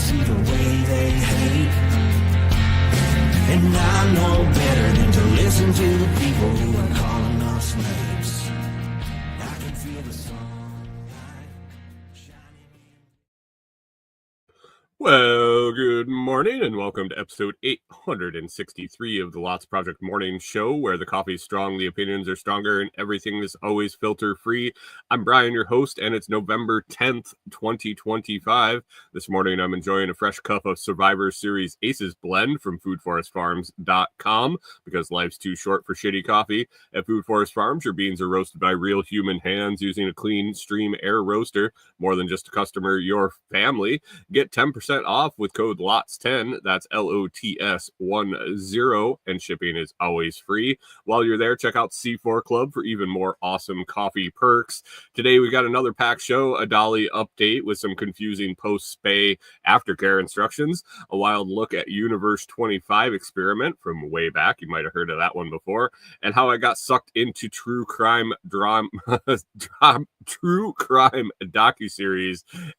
see the way they hate. And I know better than to listen to the people who are calling us names. I can feel the sunlight shining in. Well, good morning and welcome to episode 863 of the Lots Project Morning Show, where the coffee is strong, the opinions are stronger, and everything is always filter-free. I'm Brian, your host, and it's November 10th, 2025. This morning I'm enjoying a fresh cup of Survivor Series Aces Blend from foodforestfarms.com because life's too short for shitty coffee. At Food Forest Farms, your beans are roasted by real human hands using a clean stream air roaster. More than just a customer, your family. Get 10% off with code LOTS10. That's LOTS10, and shipping is always free. While you're there, check out C4 Club for even more awesome coffee perks. Today we got another packed show, a Dolly update with some confusing post-spay aftercare instructions, a wild look at Universe 25 experiment from way back, you might have heard of that one before, and how I got sucked into true crime docuseries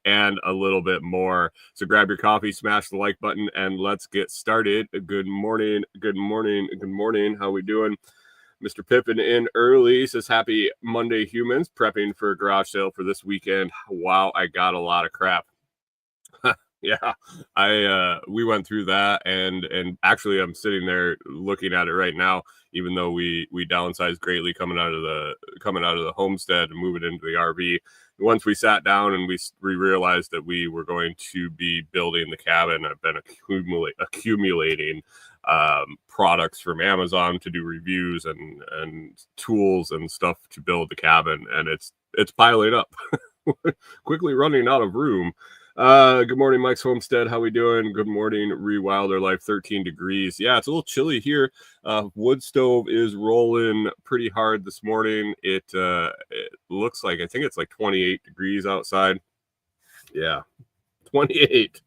and a little bit more. So grab your coffee, smash the like button, and let's get started. Good morning. How we doing? Mr. Pippin in early says, happy Monday, humans. Prepping for a garage sale for this weekend. Wow, I got a lot of crap. Yeah, we went through that, and actually I'm sitting there looking at it right now, even though we downsized greatly coming out of the homestead and moving into the RV. Once we sat down and we realized that we were going to be building the cabin, I've been accumulating products from Amazon to do reviews and tools and stuff to build the cabin, and it's piling up. Quickly running out of room. Good morning, Mike's Homestead. How we doing? Good morning, Rewilder Life. 13 degrees. Yeah, it's a little chilly here. Wood stove is rolling pretty hard this morning. It looks like, I think it's like 28 degrees outside. Yeah, 28.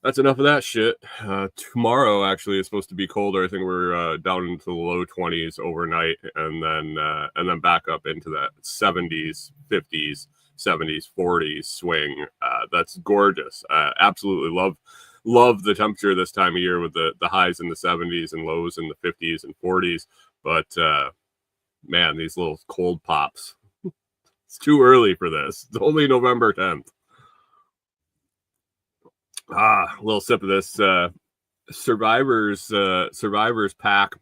That's enough of that shit. Tomorrow actually is supposed to be colder. I think we're down into the low 20s overnight, and then back up into that 70s, 50s. 70s, 40s swing. That's gorgeous. Absolutely love the temperature this time of year with the highs in the 70s and lows in the 50s and 40s. But man, these little cold pops. It's too early for this. It's only November 10th. A little sip of this Survivors Pack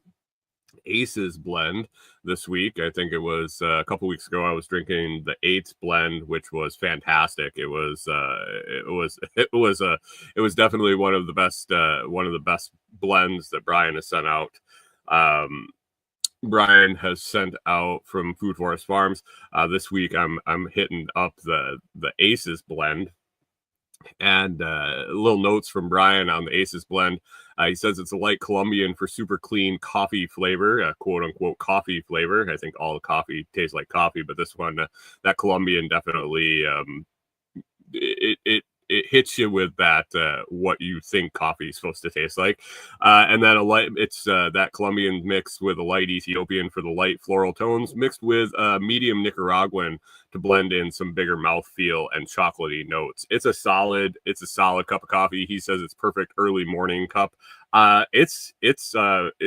Aces blend this week. I think it was a couple weeks ago I was drinking the 8th blend, which was fantastic. It was definitely one of the best blends that Brian has sent out. Brian has sent out from Food Forest Farms. This week I'm hitting up the Aces blend. And little notes from Brian on the Aces blend. He says it's a light Colombian for super clean coffee flavor, quote unquote coffee flavor. I think all coffee tastes like coffee, but this one, that Colombian definitely, it hits you with that what you think coffee is supposed to taste like, and then it's that Colombian mixed with a light Ethiopian for the light floral tones, mixed with medium Nicaraguan to blend in some bigger mouthfeel and chocolatey notes. It's a solid cup of coffee. He says it's perfect early morning cup. It's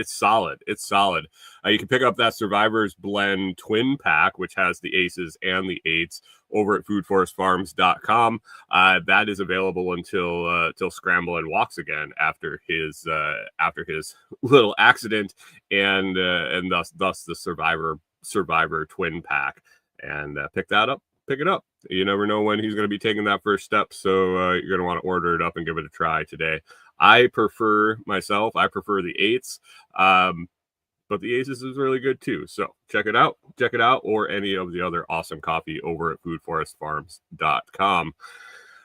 solid. It's solid. You can pick up that Survivors Blend Twin Pack, which has the Aces and the 8s, over at foodforestfarms.com. That is available until Scramble and walks again after his little accident, and thus the Survivor Twin Pack. And pick it up. You never know when he's going to be taking that first step, so you're going to want to order it up and give it a try today. I prefer the 8s, but the Aces is really good too. So check it out, or any of the other awesome coffee over at foodforestfarms.com.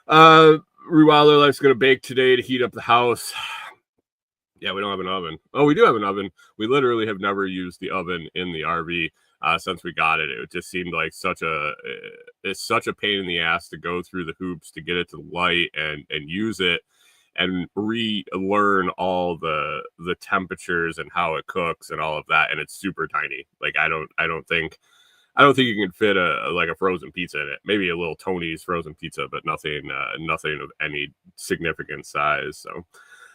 Rewilder Life's going to bake today to heat up the house. Yeah, we don't have an oven. Oh, we do have an oven. We literally have never used the oven in the RV since we got it. It just seemed like it's such a pain in the ass to go through the hoops to get it to light and use it and relearn all the temperatures and how it cooks and all of that. And it's super tiny. Like I don't think I don't think you can fit a frozen pizza in it. Maybe a little Tony's frozen pizza, but nothing of any significant size. So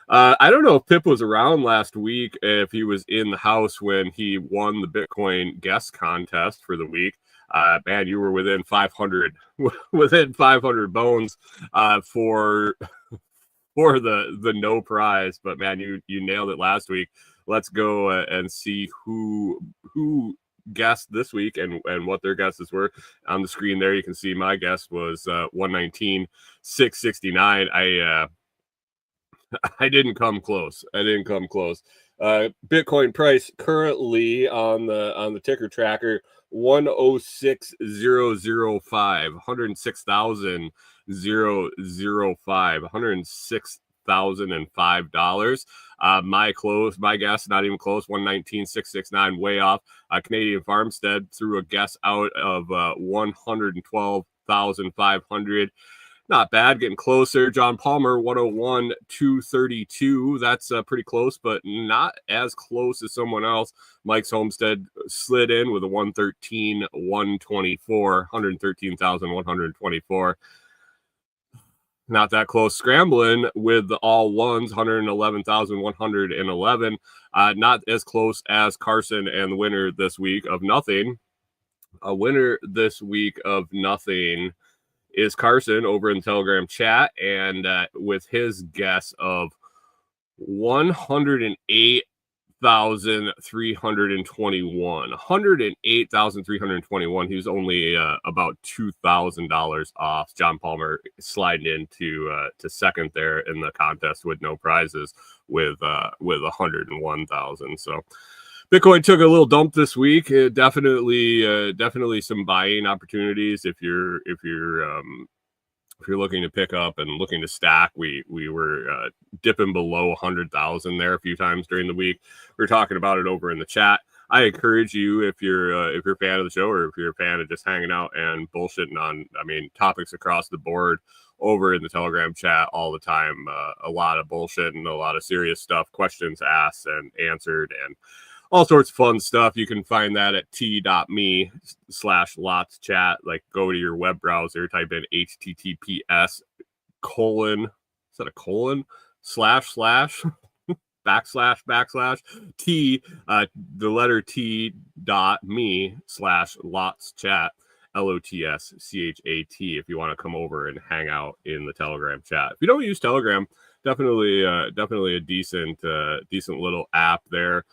I don't know if Pip was around last week, if he was in the house when he won the Bitcoin guest contest for the week. Man, you were within 500 bones for the no prize, but man, you nailed it last week. Let's go and see who guessed this week and what their guesses were. On the screen there, you can see my guess was 119,669. I didn't come close. Bitcoin price currently on the ticker tracker 106,005, 106,005, $106,005. My guess, not even close, 119,669, way off. Canadian Farmstead threw a guess out of 112,500. Not bad, getting closer. John Palmer, 101,232. That's pretty close, but not as close as someone else. Mike's Homestead slid in with a 113,124, 113,124. Not that close. Scrambling with the all ones, 111,111. Not as close as Carson and the winner this week of nothing. A winner this week of nothing is Carson over in the Telegram chat, and with his guess of 108,321. He was only about $2,000 off. John Palmer sliding into to second there in the contest with no prizes with 101,000. So Bitcoin took a little dump this week. Definitely some buying opportunities if you're looking to pick up and looking to stack. We were dipping below 100,000 there a few times during the week. We were talking about it over in the chat. I encourage you, if you're a fan of the show, or if you're a fan of just hanging out and bullshitting on, topics across the board over in the Telegram chat all the time. A lot of bullshit and a lot of serious stuff, questions asked and answered, and all sorts of fun stuff. You can find that at t.me/lotschat. Like, go to your web browser, type in https:// t the letter t.me/lotschat, LOTSCHAT, if you want to come over and hang out in the Telegram chat. If you don't use Telegram, definitely a decent little app there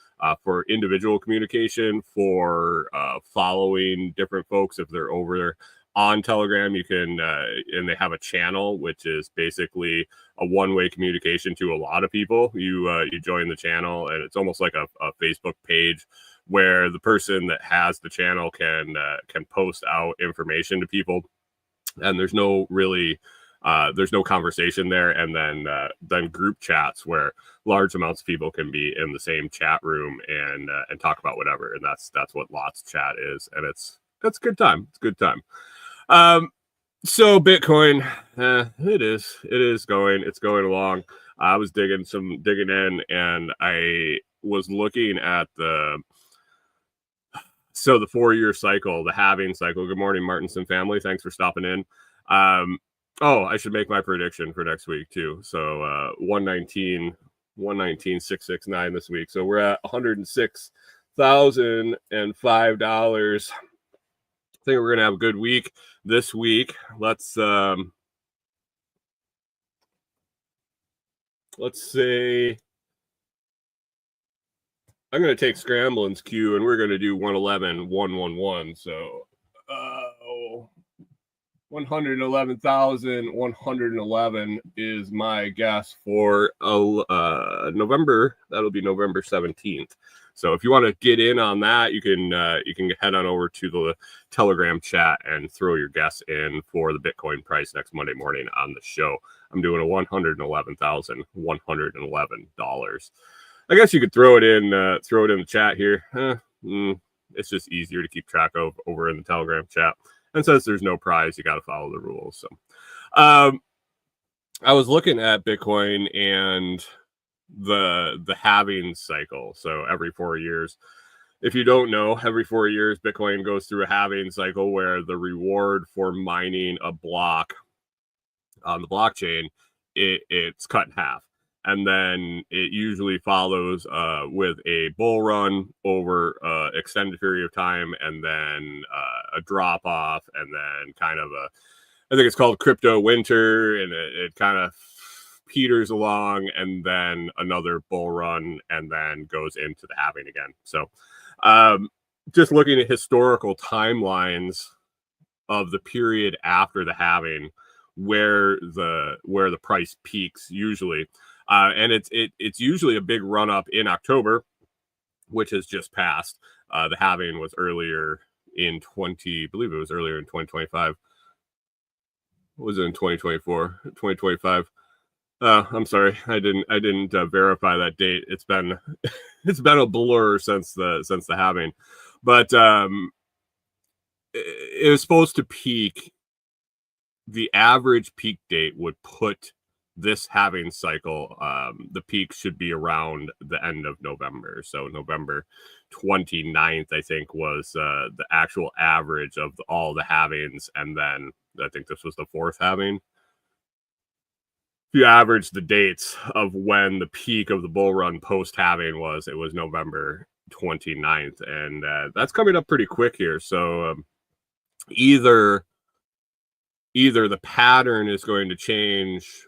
for individual communication, for following different folks if they're over there on Telegram. You can and they have a channel which is basically a one-way communication to a lot of people. You join the channel, and it's almost like a Facebook page where the person that has the channel can post out information to people, and there's no conversation there. And then group chats where large amounts of people can be in the same chat room and talk about whatever. And that's what Lots Chat is, and it's a good time. It's a good time. So Bitcoin, it's going along. I was digging in, and I was looking at the 4-year cycle, the halving cycle. Good morning, Martinson family. Thanks for stopping in. I should make my prediction for next week too. So 119,669 this week. So we're at $106,005. I think we're gonna have a good week this week. Let's say I'm gonna take Scrambling's cue, and we're gonna do 111,111. So 111,111 is my guess for November. That'll be November 17th. So if you want to get in on that, you can head on over to the Telegram chat and throw your guess in for the Bitcoin price next Monday morning on the show. I'm doing a $111,111. I guess you could throw it in the chat here. It's just easier to keep track of over in the Telegram chat. And since there's no prize, you got to follow the rules. So I was looking at Bitcoin and the halving cycle. So every 4 years if you don't know, every 4 years, Bitcoin goes through a halving cycle where the reward for mining a block on the blockchain, it's cut in half. And then it usually follows with a bull run over extended period of time, and then a drop off, and then kind of I think it's called crypto winter, and it kind of peters along, and then another bull run, and then goes into the halving again. So just looking at historical timelines of the period after the halving, where the price peaks usually, and it's usually a big run up in October, which has just passed. The halving was earlier in I believe it was earlier in 2025. What was it in 2024? 2025. I'm sorry, I didn't verify that date. It's been a blur since the halving, but it was supposed to peak. The average peak date would put this halving cycle, the peak should be around the end of November. So November 29th, I think, was the actual average of all the halvings. And then I think this was the fourth halving. If you average the dates of when the peak of the bull run post halving was, it was November 29th. And that's coming up pretty quick here. So either the pattern is going to change.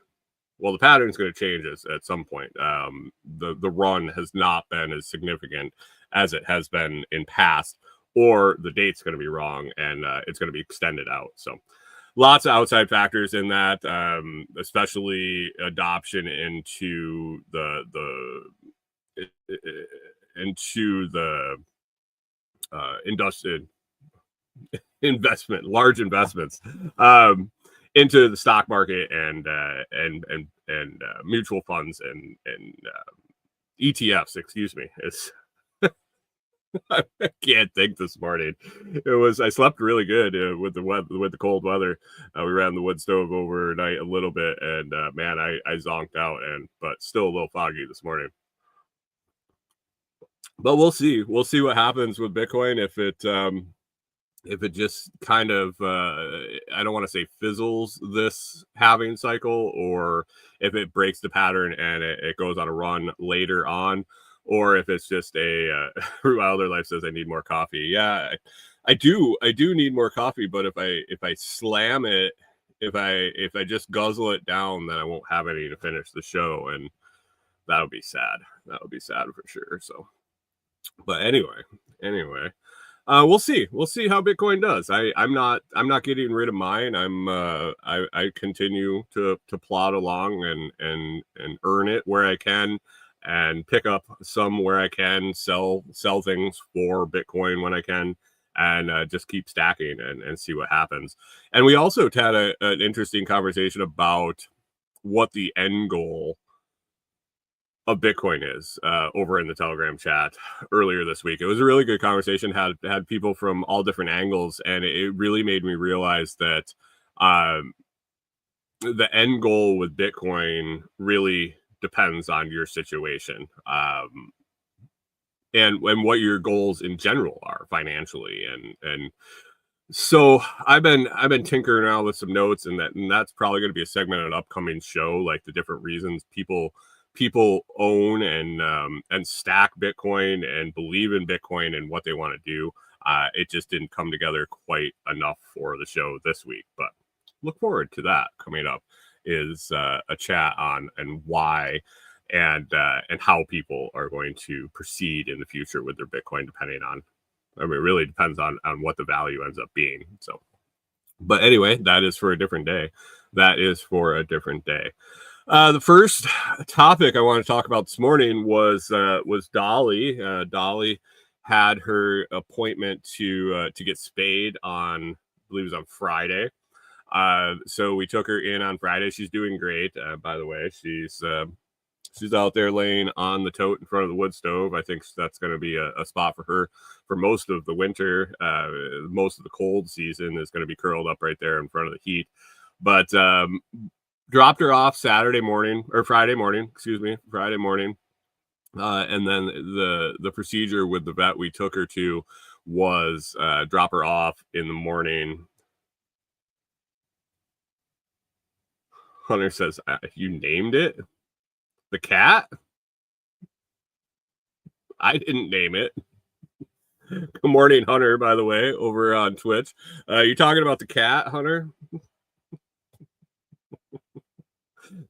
Well, the pattern is going to change at some point. The run has not been as significant as it has been in past, or the date's going to be wrong, and it's going to be extended out. So lots of outside factors in that, especially adoption into the industrial large investments into the stock market and mutual funds and ETFs. Excuse me. I can't think this morning. I slept really good with the cold weather. We ran the wood stove overnight a little bit, and man, I zonked out, but still a little foggy this morning. But we'll see what happens with Bitcoin. If it just kind of, I don't want to say fizzles this halving cycle, or if it breaks the pattern and it goes on a run later on, or if it's just Root Wilder Life says I need more coffee. Yeah, I do need more coffee, but if I slam it, if I just guzzle it down, then I won't have any to finish the show, and that would be sad. That would be sad for sure. So, but anyway. We'll see how Bitcoin does. I'm not getting rid of mine. I continue to plod along and earn it where I can, and pick up some where I can, sell things for Bitcoin when I can, and just keep stacking and see what happens. And we also had an interesting conversation about what the end goal of Bitcoin is over in the Telegram chat earlier this week. It was a really good conversation, had people from all different angles, and it really made me realize that the end goal with Bitcoin really depends on your situation, and what your goals in general are financially, and so I've been tinkering around with some notes, and that's probably going to be a segment of an upcoming show, like the different reasons people own and stack Bitcoin and believe in Bitcoin and what they want to do. It just didn't come together quite enough for the show this week, but look forward to that. Coming up is a chat on and why and how people are going to proceed in the future with their Bitcoin, depending on, I mean, it really depends on what the value ends up being. So, but anyway, that is for a different day. The first topic I want to talk about this morning was Dolly. Dolly had her appointment to get spayed on, I believe it was on Friday. So we took her in on Friday. She's doing great. By the way, she's out there laying on the tote in front of the wood stove. I think that's going to be a spot for her for most of the winter. Most of the cold season is going to be curled up right there in front of the heat. But dropped her off Friday morning, And then the procedure with the vet we took her to was drop her off in the morning. Hunter says, you named it? The cat? I didn't name it. Good morning, Hunter, by the way, over on Twitch. You talking about the cat, Hunter?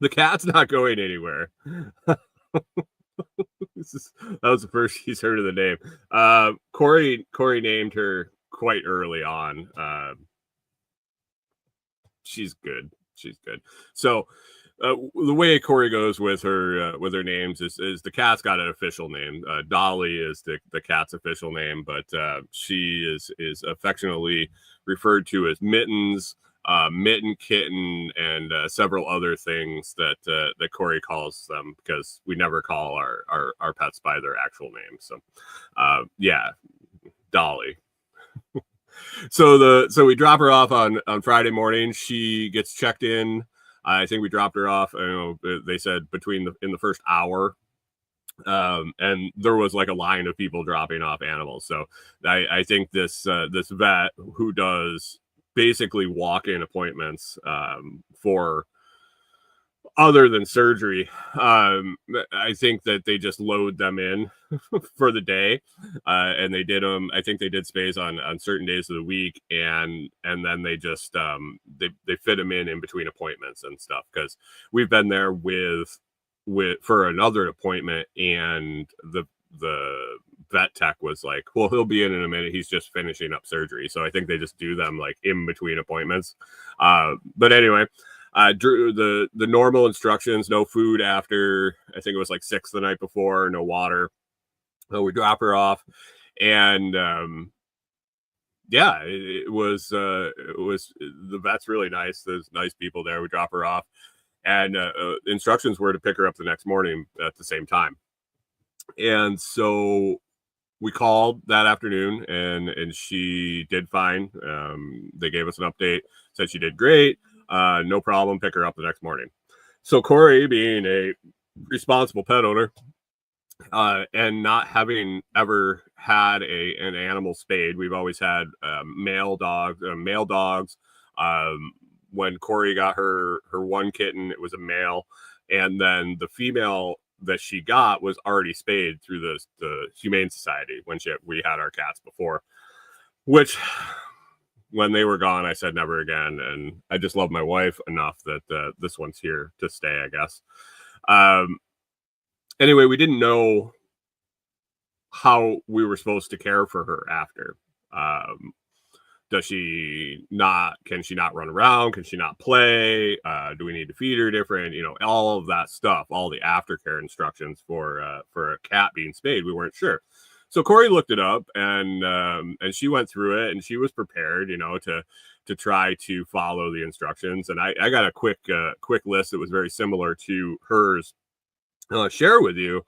The cat's not going anywhere. That was the first he's heard of the name. Corey named her quite early on. She's good. So the way Corey goes with her names is the cat's got an official name. Dolly is the cat's official name, but she is affectionately referred to as Mittens, Mitten Kitten, and several other things that Corey calls them, because we never call our pets by their actual name. So yeah, Dolly. So we drop her off on Friday morning. She gets checked in. I think we dropped her off. They said in the first hour, and there was like a line of people dropping off animals. So I think this vet, who does basically walk-in appointments for other than surgery, I think that they just load them in for the day, and they did them. I think they did spays on certain days of the week, and then they just they fit them in between appointments and stuff, because we've been there with for another appointment, and the vet tech was like, well, he'll be in a minute, he's just finishing up surgery. So I think they just do them like in between appointments. But anyway, Drew, the normal instructions: no food after, I think it was like 6 the night before, no water. So we drop her off, and yeah, it was the vet's really nice. There's nice people there. We drop her off, and instructions were to pick her up the next morning at the same time. And so we called that afternoon, and she did fine. They gave us an update, said she did great. No problem. Pick her up the next morning. So Corey, being a responsible pet owner, and not having ever had an animal spayed, we've always had male dogs. When Corey got her one kitten, it was a male, and then the female that she got was already spayed through the Humane Society when we had our cats before, which, when they were gone, I said never again. And I just love my wife enough that this one's here to stay, I guess. Anyway, we didn't know how we were supposed to care for her after. Can she not run around? Can she not play? Do we need to feed her different? All of that stuff, all the aftercare instructions for a cat being spayed, we weren't sure. So Corey looked it up, and she went through it, and she was prepared, to try to follow the instructions. And I got a quick list that was very similar to hers, share with you.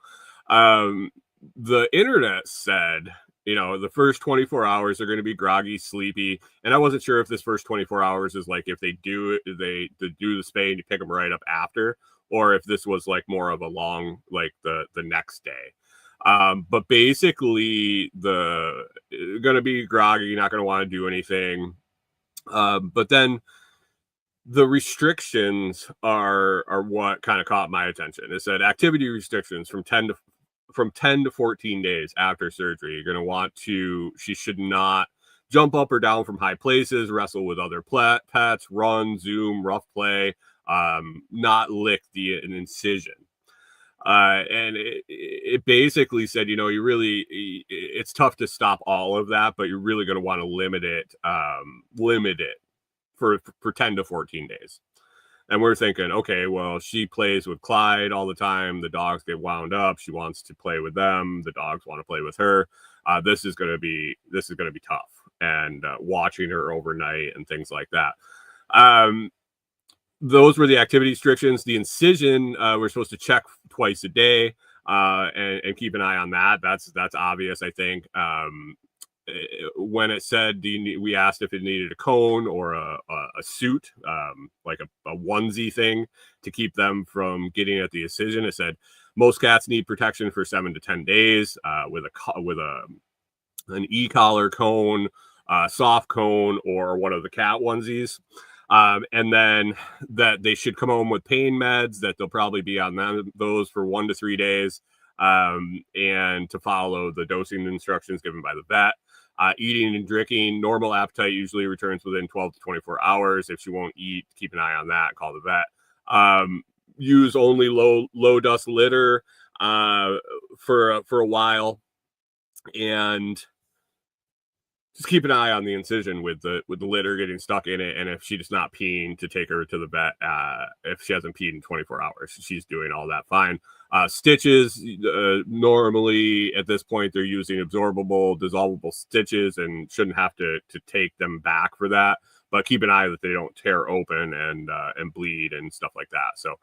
The internet said, the first 24 hours are going to be groggy, sleepy. And I wasn't sure if this first 24 hours is like if they do the spay and you pick them right up after, or if this was like more of a long, like the next day. But basically, going to be groggy, not going to want to do anything. But then the restrictions are what kind of caught my attention. It said activity restrictions from 10 to 14 days after surgery. You're going to want she should not jump up or down from high places, wrestle with other pets, run, zoom, rough play, not lick an incision. And it basically said, it's tough to stop all of that, but you're really going to want to limit it for 10 to 14 days. And we're thinking, okay, well, she plays with Clyde all the time. The dogs get wound up. She wants to play with them. The dogs want to play with her. This is going to be tough. And watching her overnight and things like that. Those were the activity restrictions. The incision, we're supposed to check twice a day, and keep an eye on that. That's obvious, I think. When it said, we asked if it needed a cone or a suit, like a onesie thing to keep them from getting at the incision. It said Most cats need protection for 7 to 10 days with an e-collar cone, soft cone, or one of the cat onesies. And then that they should come home with pain meds, that they'll probably be on those for 1 to 3 days, and to follow the dosing instructions given by the vet. Eating and drinking, normal appetite usually returns within 12 to 24 hours. If she won't eat, keep an eye on that, call the vet. Use only low dust litter for a while, and just keep an eye on the incision with the litter getting stuck in it. And if she's not peeing, to take her to the vet. If she hasn't peed in 24 hours, she's doing all that fine. Stitches, normally at this point they're using absorbable, dissolvable stitches, and shouldn't have to take them back for that. But keep an eye that they don't tear open and bleed and stuff like that. So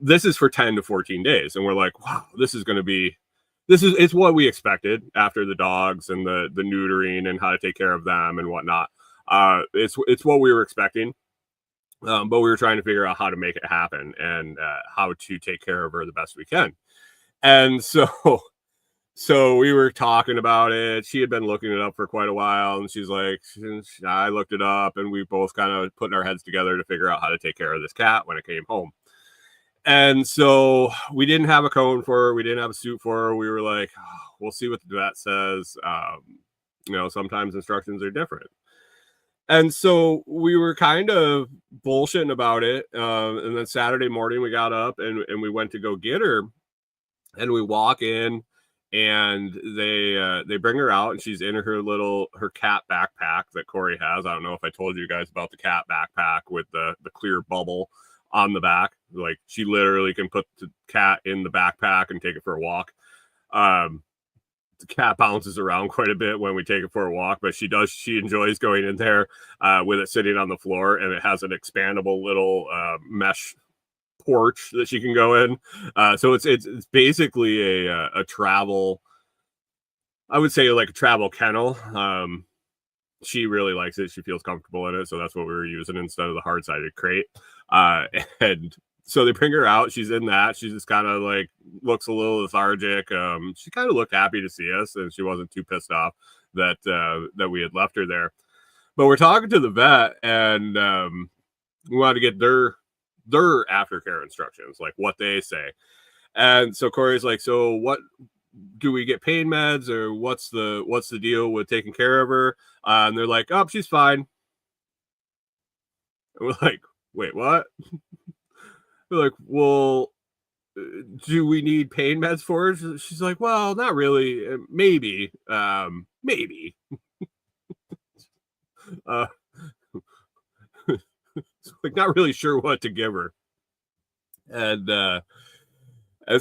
this is for 10 to 14 days, and we're like, wow, it's what we expected after the dogs and the neutering and how to take care of them and whatnot. It's what we were expecting, but we were trying to figure out how to make it happen and how to take care of her the best we can. And so we were talking about it. She had been looking it up for quite a while, and she's like, I looked it up, and we both kind of putting our heads together to figure out how to take care of this cat when it came home. And so we didn't have a cone for her. We didn't have a suit for her. We were like, oh, we'll see what the vet says. Sometimes instructions are different. And so we were kind of bullshitting about it. And then Saturday morning we got up and we went to go get her. And we walk in, and they bring her out, and she's in her cat backpack that Corey has. I don't know if I told you guys about the cat backpack with the clear bubble on the back. Like, she literally can put the cat in the backpack and take it for a walk. The cat bounces around quite a bit when we take it for a walk, but she enjoys going in there with it sitting on the floor, and it has an expandable little mesh porch that she can go in. So it's basically a travel, I would say, like a travel kennel. She really likes it. She feels comfortable in it. So that's what we were using instead of the hard-sided crate. And so they bring her out. She's in that. She just kind of like looks a little lethargic. She kind of looked happy to see us, and she wasn't too pissed off that we had left her there. But we're talking to the vet, and we wanted to get their aftercare instructions, like what they say. And so Corey's like, so what do we get, pain meds, or what's the deal with taking care of her? And they're like, oh, she's fine. And we're like, wait, what? We're like, well, do we need pain meds for her? She's like, well, not really. Maybe. Like, not really sure what to give her. And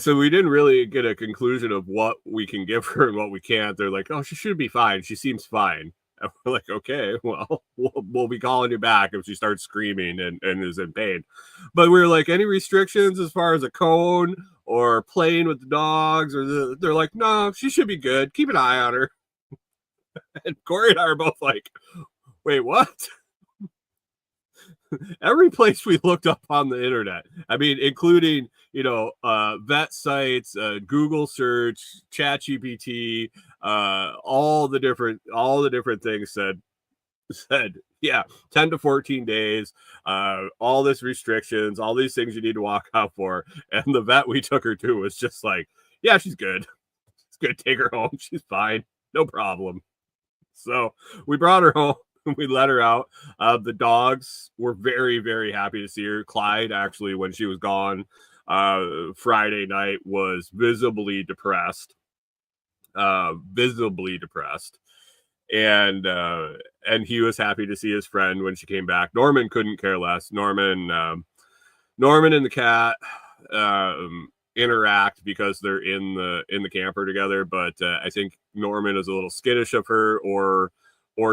so we didn't really get a conclusion of what we can give her and what we can't. They're like, oh, she should be fine. She seems fine. And we're like, okay, well, we'll be calling you back if she starts screaming and is in pain. But we were like, any restrictions as far as a cone or playing with the dogs? Or they're like, no, she should be good. Keep an eye on her. And Corey and I are both like, wait, what? Every place we looked up on the internet, I mean, including, vet sites, Google search, ChatGPT, all the different things said, yeah, 10 to 14 days, all this restrictions, all these things you need to walk out for. And the vet we took her to was just like, yeah, she's good. It's good. Take her home. She's fine. No problem. So we brought her home. We let her out. The dogs were very, very happy to see her. Clyde, actually, when she was gone Friday night, was visibly depressed. And he was happy to see his friend when she came back. Norman couldn't care less. Norman and the cat interact because they're in the camper together. But I think Norman is a little skittish of her, or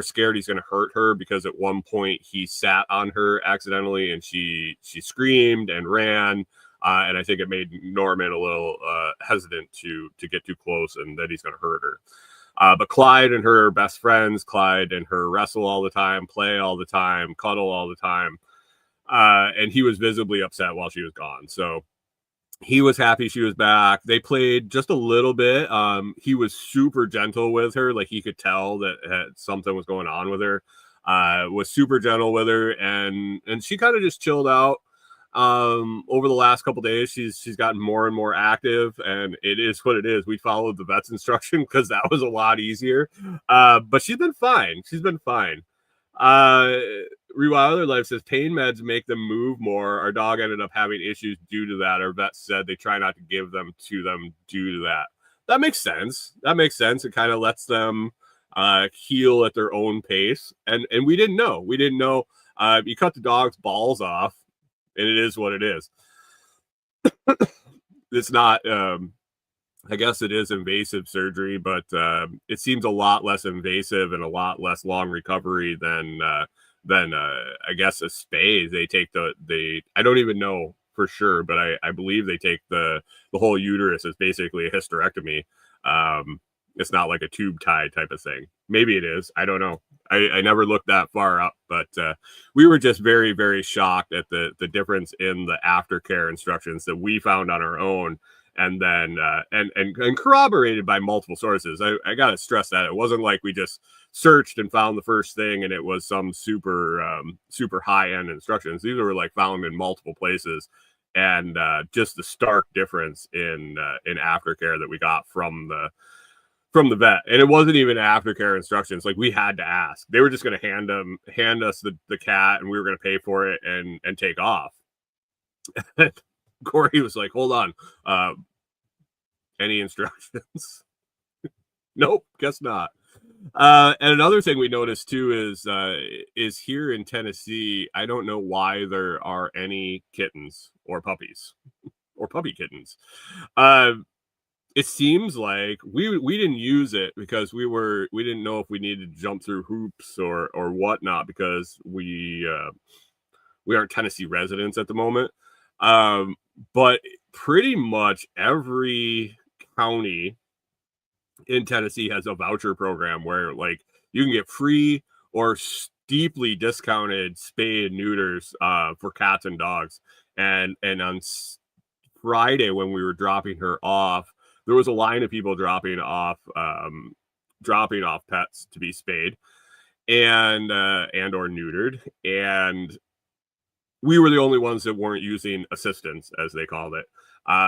scared he's going to hurt her, because at one point he sat on her accidentally and she screamed and ran. And I think it made Norman a little hesitant to get too close, and that he's going to hurt her. But Clyde and her are best friends. Clyde and her wrestle all the time, play all the time, cuddle all the time. And he was visibly upset while she was gone. So he was happy she was back. They played just a little bit. He was super gentle with her. Like, he could tell that something was going on with her. Was super gentle with her, and she kind of just chilled out. Over the last couple days, she's gotten more and more active, and it is what it is. We followed the vet's instruction because that was a lot easier. But she's been fine. She's been fine. Rewilder Life says pain meds make them move more. Our dog ended up having issues due to that. Our vet said they try not to give them to them due to that. That makes sense. That makes sense. It kind of lets them heal at their own pace. And we didn't know. We didn't know. You cut the dog's balls off, and it is what it is. It's not. I guess it is invasive surgery, but it seems a lot less invasive and a lot less long recovery than I guess a spay. They take the I don't even know for sure, but I believe they take the whole uterus as basically a hysterectomy. It's not like a tube tie type of thing. Maybe it is. I don't know. I never looked that far up, but we were just very, very shocked at the difference in the aftercare instructions that we found on our own. And then and corroborated by multiple sources. I gotta stress that it wasn't like we just searched and found the first thing and it was some super super high end instructions. These were like found in multiple places, and just the stark difference in aftercare that we got from the vet. And it wasn't even aftercare instructions. Like, we had to ask. They were just going to hand us the cat, and we were going to pay for it and take off. Corey was like, hold on. Any instructions? Nope, guess not. And another thing we noticed too is here in Tennessee, I don't know why there are any kittens or puppies or puppy kittens. It seems like we didn't use it because we didn't know if we needed to jump through hoops or whatnot, because we aren't Tennessee residents at the moment. But pretty much every county in Tennessee has a voucher program where, like, you can get free or steeply discounted spay and neuters for cats and dogs. And on Friday, when we were dropping her off, there was a line of people dropping off pets to be spayed and or neutered, and we were the only ones that weren't using assistance, as they called it.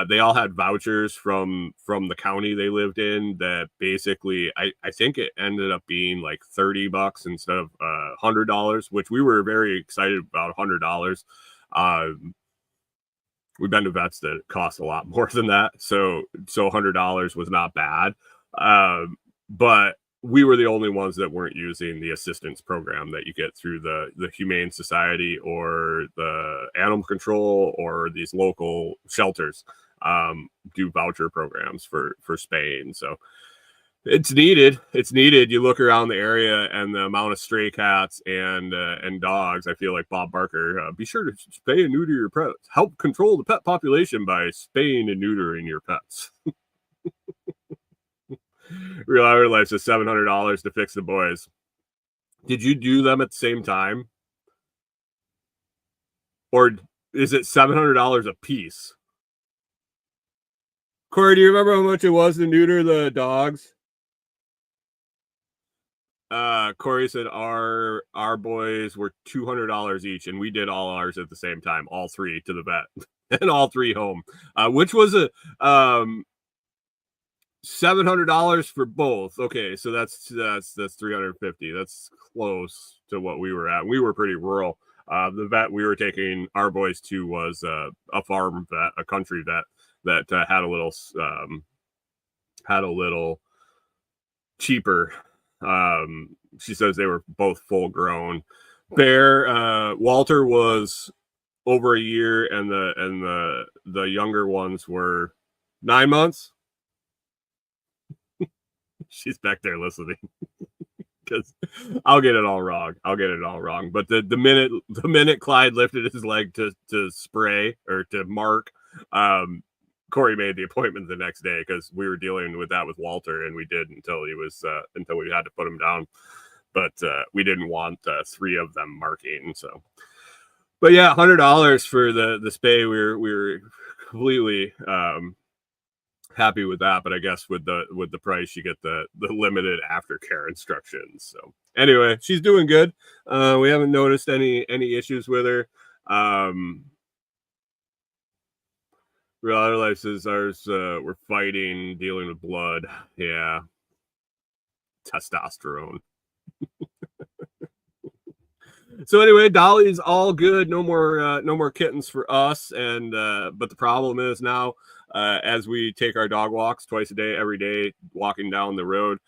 They all had vouchers from the county they lived in that basically, I think it ended up being like $30 instead of $100, which we were very excited about. $100. We've been to vets that cost a lot more than that, so $100 was not bad. But we were the only ones that weren't using the assistance program that you get through the Humane Society or the Animal Control or these local shelters do voucher programs for spaying. So it's needed. It's needed. You look around the area and the amount of stray cats and dogs. I feel like Bob Barker. Be sure to spay and neuter your pets. Help control the pet population by spaying and neutering your pets. Real Hour Life says $700 to fix the boys. Did you do them at the same time? Or is it $700 a piece? Corey, do you remember how much it was to neuter the dogs? Corey said our boys were $200 each, and we did all ours at the same time, all three to the vet and all three home, which was a $700 for both. Okay, so that's $350. That's close to what we were at. We were pretty rural. The vet we were taking our boys to was a farm vet, a country vet that had a little cheaper. She says they were both full grown. Walter was over a year, and the younger ones were 9 months. She's back there listening because I'll get it all wrong. But the minute Clyde lifted his leg to spray or to mark, Corey made the appointment the next day because we were dealing with that with Walter, and we did until we had to put him down. But we didn't want three of them marking. So, but yeah, $100 for the spay. We were completely happy with that, but I guess with the price you get the limited aftercare instructions. So anyway, she's doing good. We haven't noticed any issues with her. Real Other Life says ours, we're fighting, dealing with blood. Yeah, testosterone. So anyway, Dolly's all good. No more kittens for us. And but the problem is now, as we take our dog walks twice a day, every day, walking down the road,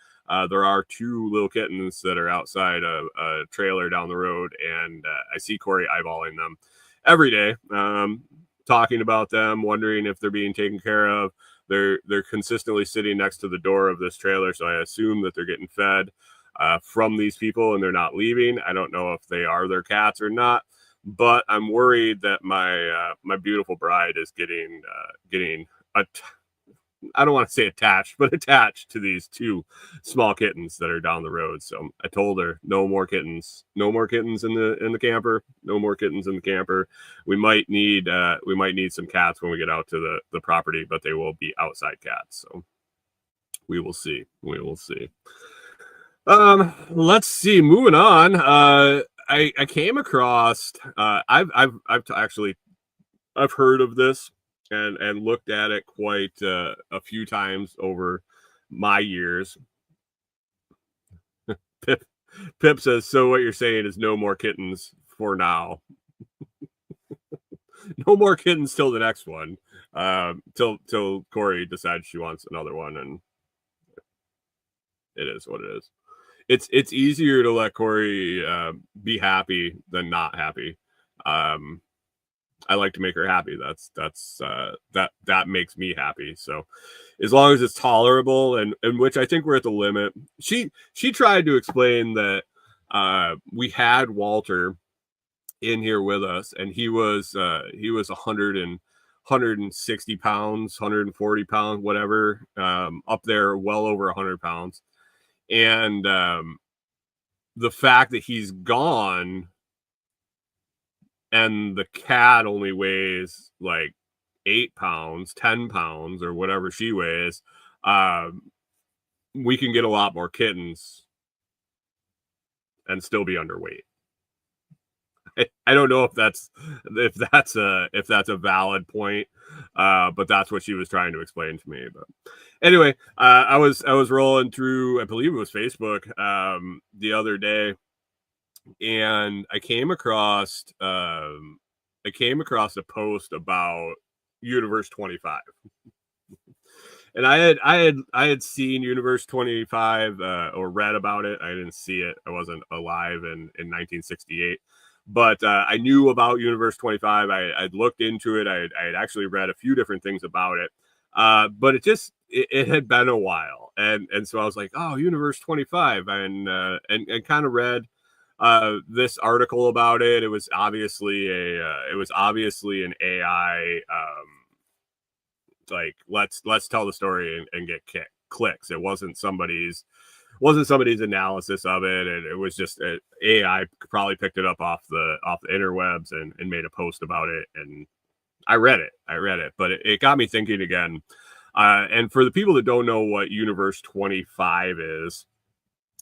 there are two little kittens that are outside a trailer down the road, and I see Corey eyeballing them every day, talking about them, wondering if they're being taken care of. They're consistently sitting next to the door of this trailer, so I assume that they're getting fed from these people and they're not leaving. I don't know if they are their cats or not, but I'm worried that my beautiful bride is getting I don't want to say attached, but attached to these two small kittens that are down the road. So I told her no more kittens in the camper, no more kittens in the camper. We might need some cats when we get out to the property, but they will be outside cats. So we will see. Let's see. Moving on. I came across. I've heard of this and looked at it quite a few times over my years. Pip says, so what you're saying is no more kittens for now. No more kittens till the next one. Till Corey decides she wants another one, and it is what it is. It's easier to let Corey be happy than not happy. I like to make her happy. That makes me happy. So as long as it's tolerable, and which I think we're at the limit. She tried to explain that we had Walter in here with us, and he was 160 pounds, 140 pounds, whatever, up there, well over 100 pounds. And the fact that he's gone and the cat only weighs like 8 pounds, 10 pounds, or whatever she weighs, we can get a lot more kittens and still be underweight. I don't know if that's a valid point, but that's what she was trying to explain to me. But anyway, I was rolling through, I believe it was Facebook, the other day, and I came across a post about Universe 25. And I had seen Universe 25 or read about it. I didn't see it. I wasn't alive in 1968. But I knew about Universe 25. I'd looked into it. I had actually read a few different things about it. But it had been a while. And so I was like, oh, Universe 25. And kind of read this article about it. It was obviously an AI, like let's tell the story and get clicks. It wasn't somebody's analysis of it, and it was just AI probably picked it up off the interwebs and made a post about it, and I read it, but it got me thinking again. And for the people that don't know what Universe 25 is,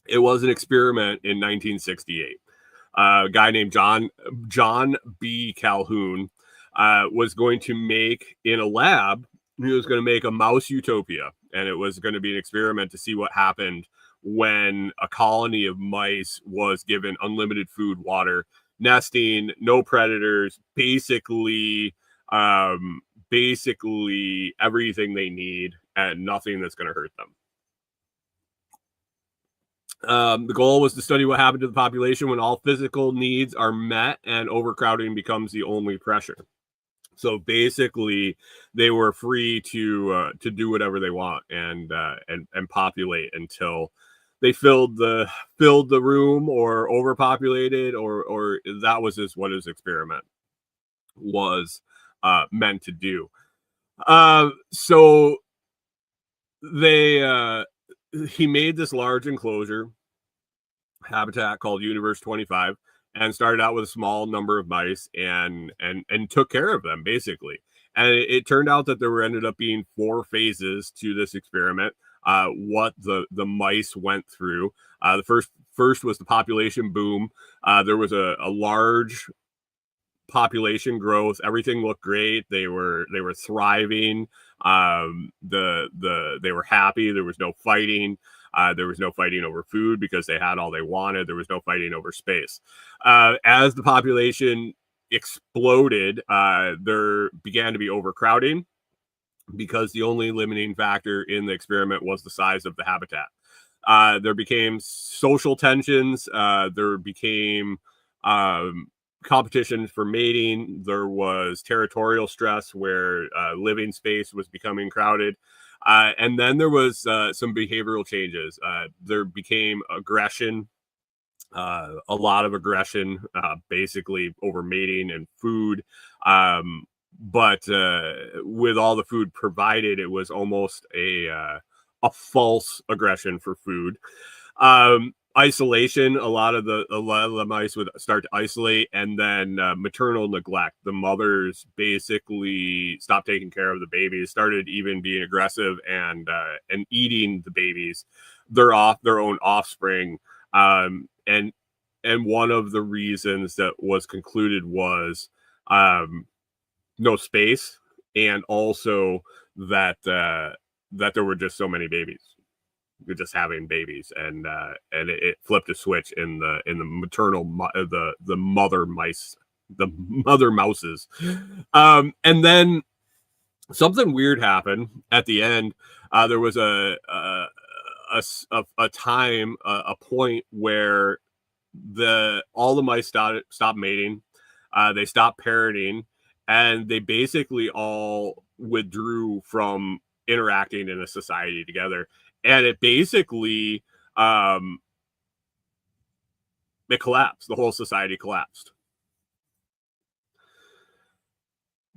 it was an experiment in 1968. A guy named John B. Calhoun was going to make, in a lab, he was going to make a mouse utopia, and it was going to be an experiment to see what happened when a colony of mice was given unlimited food, water, nesting, no predators, basically everything they need and nothing that's going to hurt them. The goal was to study what happened to the population when all physical needs are met and overcrowding becomes the only pressure. So basically, they were free to do whatever they want and populate until they filled the room or overpopulated, or that was just what his experiment was meant to do. So he made this large enclosure habitat called Universe 25, and started out with a small number of mice and took care of them basically. And it turned out that there ended up being 4 phases to this experiment. What the mice went through. The first was the population boom. There was a large population growth. Everything looked great. They were thriving. They were happy. There was no fighting. There was no fighting over food because they had all they wanted. There was no fighting over space. As the population exploded, there began to be overcrowding because the only limiting factor in the experiment was the size of the habitat. There became social tensions. There became competition for mating. There was territorial stress where living space was becoming crowded. And then there was some behavioral changes. There became aggression, a lot of aggression, basically over mating and food. But with all the food provided, it was almost a false aggression for food. Isolation. A lot of the mice would start to isolate, and then maternal neglect. The mothers basically stopped taking care of the babies, started even being aggressive and eating the babies, their own offspring. And one of the reasons that was concluded was no space, and also that there were just so many babies. You're just having babies, and it flipped a switch in the maternal the mother mouses. And then something weird happened at the end. There was a point where all the mice stopped mating. They stopped parenting, and they basically all withdrew from interacting in a society together. And it basically it collapsed. The whole society collapsed.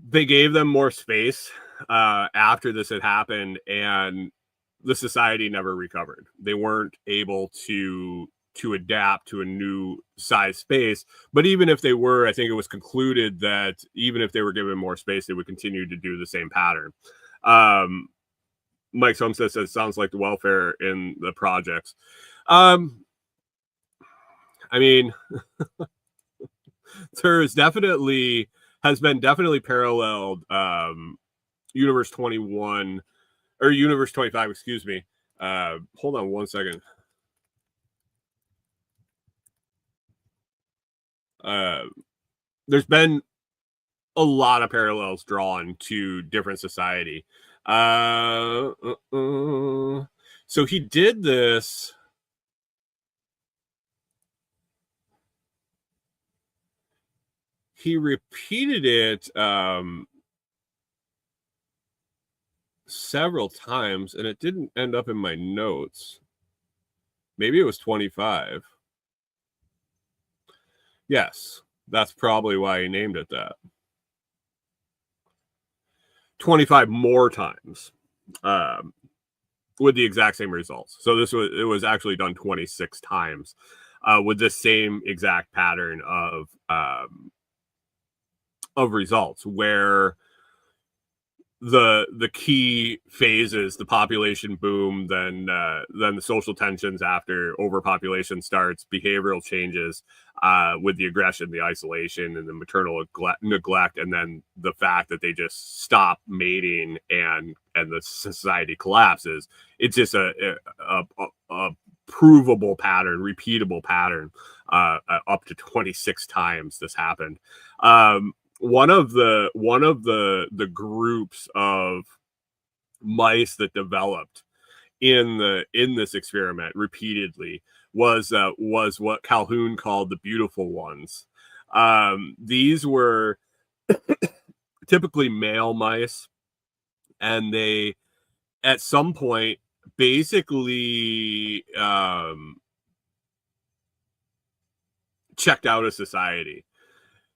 They gave them more space after this had happened, and the society never recovered. They weren't able to adapt to a new size space. But even if they were, I think it was concluded that even if they were given more space, they would continue to do the same pattern. Mike Somstead says, sounds like the welfare in the projects. I mean, has been definitely paralleled Universe 21 or Universe 25, excuse me. Hold on one second. There's been a lot of parallels drawn to different society. So he did this. He repeated it several times, and it didn't end up in my notes. Maybe it was 25. Yes, that's probably why he named it that. 25 more times with the exact same results. So it was actually done 26 times with this same exact pattern of results, where the key phases, the population boom, then the social tensions after overpopulation starts, behavioral changes with the aggression, the isolation, and the maternal neglect, and then the fact that they just stop mating and the society collapses. It's just a provable pattern, repeatable pattern. Up to 26 times this happened. One of the groups of mice that developed in this experiment repeatedly was what Calhoun called the beautiful ones. These were typically male mice, and they at some point basically checked out of society.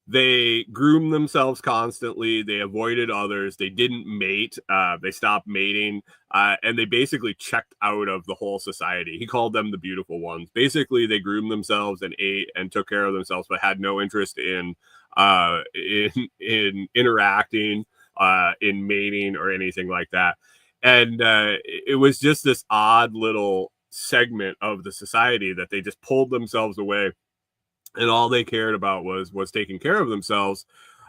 they groomed themselves constantly. They avoided others. They didn't mate. They stopped mating. And they basically checked out of the whole society. He called them the beautiful ones. Basically, they groomed themselves and ate and took care of themselves, but had no interest in interacting, in mating or anything like that. And it was just this odd little segment of the society that they just pulled themselves away, and all they cared about was taking care of themselves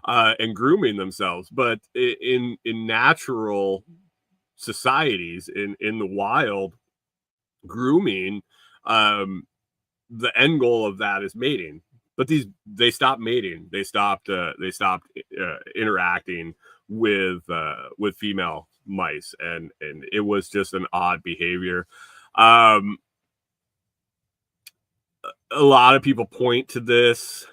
and grooming themselves. But in natural societies, in the wild, grooming, the end goal of that is mating. But they stopped mating. They stopped interacting with female mice, and it was just an odd behavior. A lot of people point to this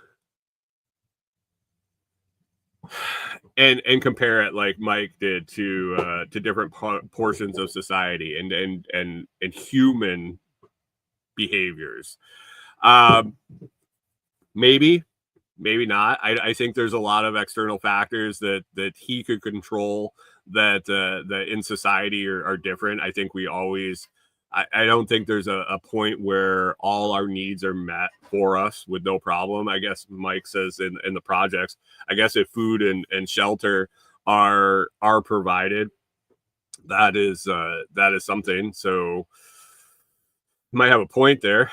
and compare it, like Mike did, to different portions of society and human behaviors. Maybe not. I think there's a lot of external factors that he could control that in society are different. I think we always, I don't think there's a point where all our needs are met for us with no problem. I guess Mike says in the projects, I guess if food and shelter are provided, that is something. So might have a point there.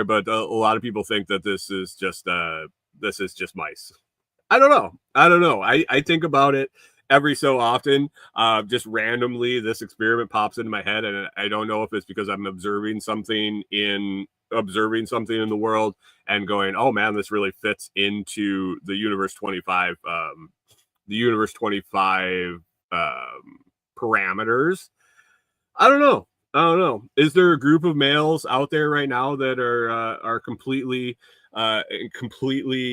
But a lot of people think that this is just mice. I don't know. I think about it every so often. Just randomly, this experiment pops into my head, and I don't know if it's because I'm observing something in the world and going, oh man, this really fits into the Universe 25 parameters. I don't know. Is there a group of males out there right now that are completely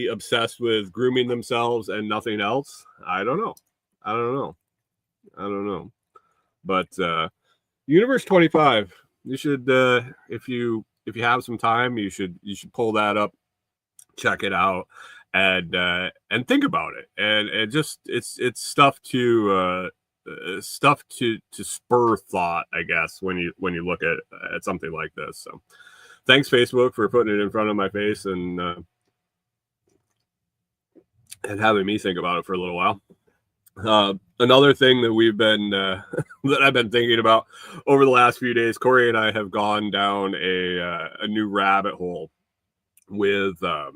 obsessed with grooming themselves and nothing else? I don't know. But Universe 25, you should, if you have some time, you should pull that up, check it out, and think about it. And just it's stuff to spur thought, I guess, when you look at something like this. So thanks, Facebook, for putting it in front of my face and having me think about it for a little while. Another thing that we've been that I've been thinking about over the last few days, Corey and I have gone down a new rabbit hole with our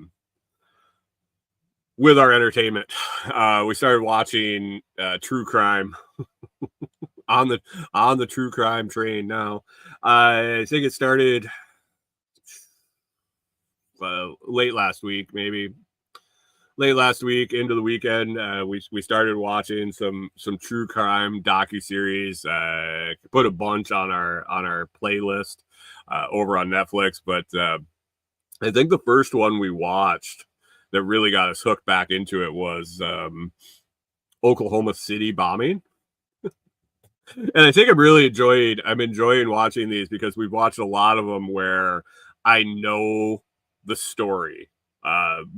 entertainment. We started watching true crime on the true crime train now. I think it started late last week into the weekend. We started watching some true crime docuseries. Put a bunch on our playlist over on Netflix, but I think the first one we watched that really got us hooked back into it was Oklahoma City bombing. And I think I'm enjoying watching these because we've watched a lot of them where I know the story,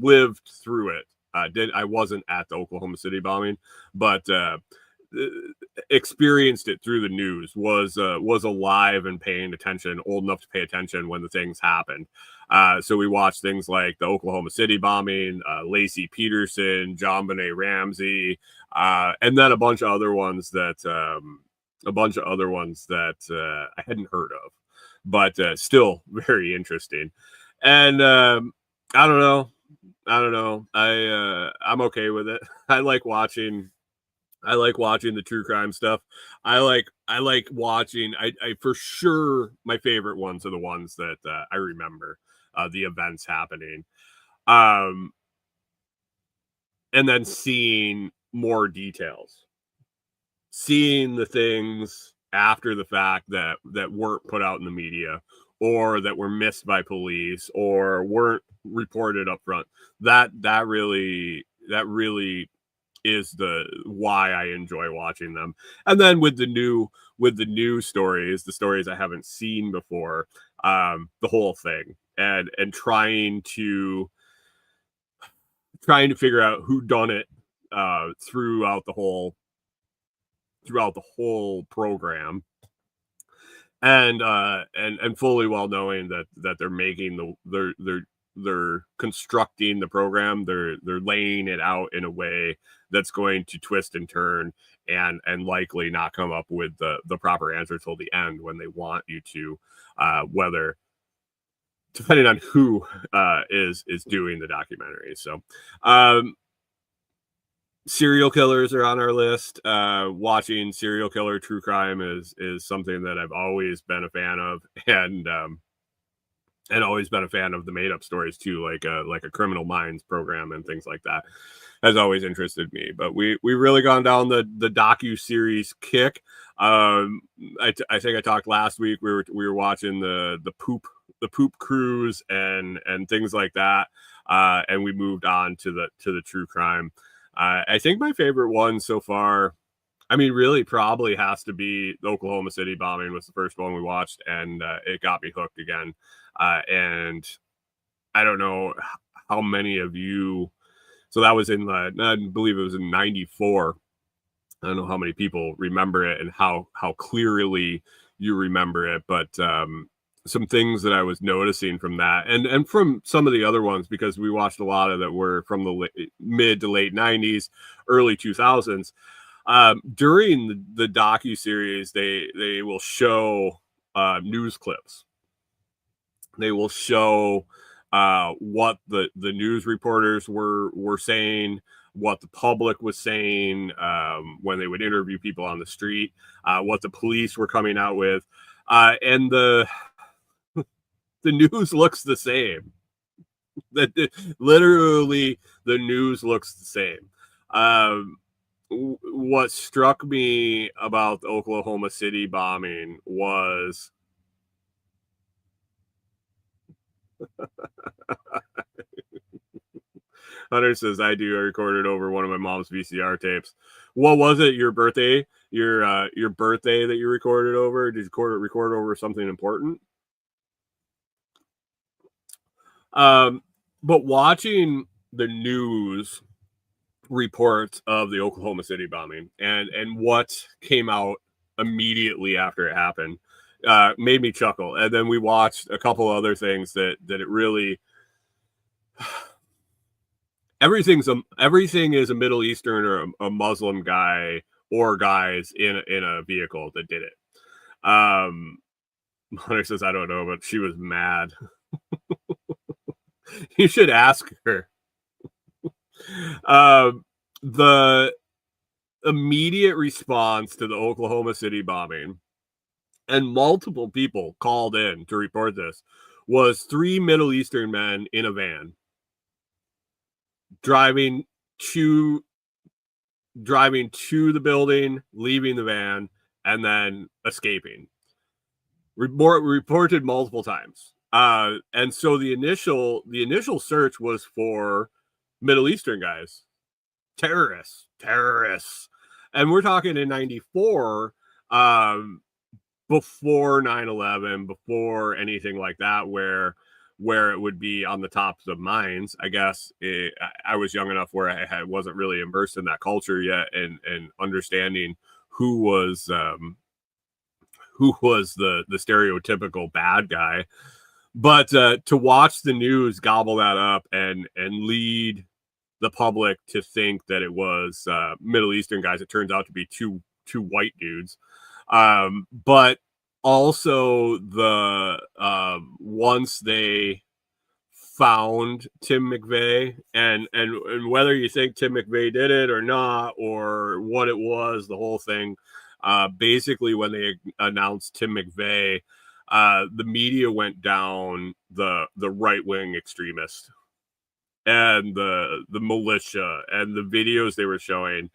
lived through it. I wasn't at the Oklahoma City bombing, but experienced it through the news, was alive and paying attention, old enough to pay attention when the things happened. So we watched things like the Oklahoma City bombing, Lacey Peterson, JonBenet Ramsey, and then a bunch of other ones that I hadn't heard of, but still very interesting. And I don't know. I'm okay with it. I like watching the true crime stuff. I like watching. I for sure, my favorite ones are the ones that I remember the events happening, and then seeing more details, seeing the things after the fact that weren't put out in the media, or that were missed by police, or weren't reported up front. That really is the why I enjoy watching them. And then with the new stories, the stories I haven't seen before, the whole thing, and trying to trying to figure out who done it throughout the whole program, and fully well knowing that they're making they're constructing the program, they're laying it out in a way that's going to twist and turn and likely not come up with the proper answer till the end when they want you to, whether depending on who is doing the documentary. So serial killers are on our list. Watching serial killer true crime is something that I've always been a fan of, and always been a fan of the made up stories too, like a Criminal Minds program and things like that has always interested me. But we really gone down the docuseries kick. I think I talked last week, we were watching the poop cruise and things like that, and we moved on to the true crime. I think my favorite one so far, I mean, really probably has to be the Oklahoma City bombing. Was the first one we watched, and it got me hooked again. And I don't know how many of you, so that was in I believe it was in 94. I don't know how many people remember it and how clearly you remember it, but some things that I was noticing from that, and from some of the other ones, because we watched a lot of that were from the mid to late 90s, early 2000s. During the docuseries, they will show news clips. They will show what the news reporters were saying, what the public was saying when they would interview people on the street, what the police were coming out with, and the news looks the same. Literally, the news looks the same. What struck me about the Oklahoma City bombing was Hunter says, I recorded over one of my mom's VCR tapes. What was it? Your birthday? Your birthday that you recorded over? Did you record over something important? But watching the news reports of the Oklahoma City bombing and what came out immediately after it happened made me chuckle. And then we watched a couple other things that it really everything is a Middle Eastern or a Muslim guy or guys in a vehicle that did it. Hunter says, I don't know, but she was mad. You should ask her. The immediate response to the Oklahoma City bombing, and multiple people called in to report this, was 3 Middle Eastern men in a van driving to the building, leaving the van, and then escaping. Reported multiple times. And so the initial search was for Middle Eastern guys, terrorists. And we're talking in 94, before 9/11, before anything like that, where it would be on the tops of minds. I guess I was young enough where I wasn't really immersed in that culture yet, and understanding who was the stereotypical bad guy. But to watch the news gobble that up and lead the public to think that it was Middle Eastern guys, it turns out to be two white dudes. But also the once they found Tim McVeigh, and whether you think Tim McVeigh did it or not, or what it was, the whole thing, basically when they announced Tim McVeigh, the media went down the right-wing extremist and the militia and the videos they were showing.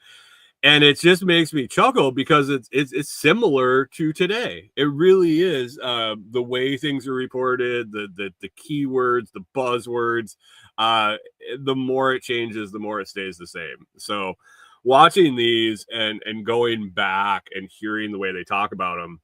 And it just makes me chuckle because it's similar to today. It really is. The way things are reported, the keywords, the buzzwords, the more it changes, the more it stays the same. So watching these and going back and hearing the way they talk about them,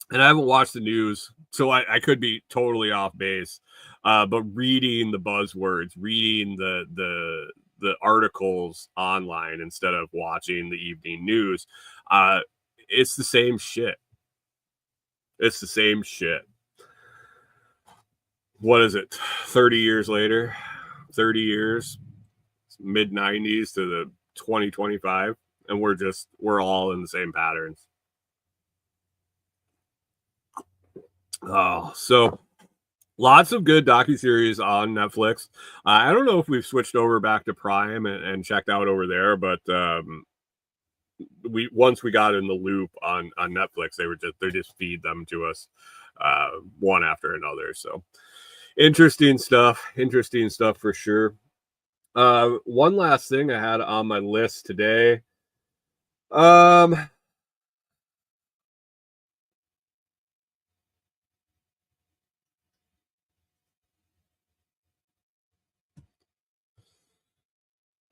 and I haven't watched the news, so I could be totally off base. But reading the buzzwords, reading the the articles online instead of watching the evening news. It's the same shit. It's the same shit. What is it? 30 years later, 30 years, mid 90s to the 2025, and we're all in the same patterns. Oh, so lots of good docuseries on Netflix. I don't know if we've switched over back to Prime and checked out over there, but once we got in the loop on Netflix, they just feed them to us one after another. So interesting stuff for sure. One last thing I had on my list today.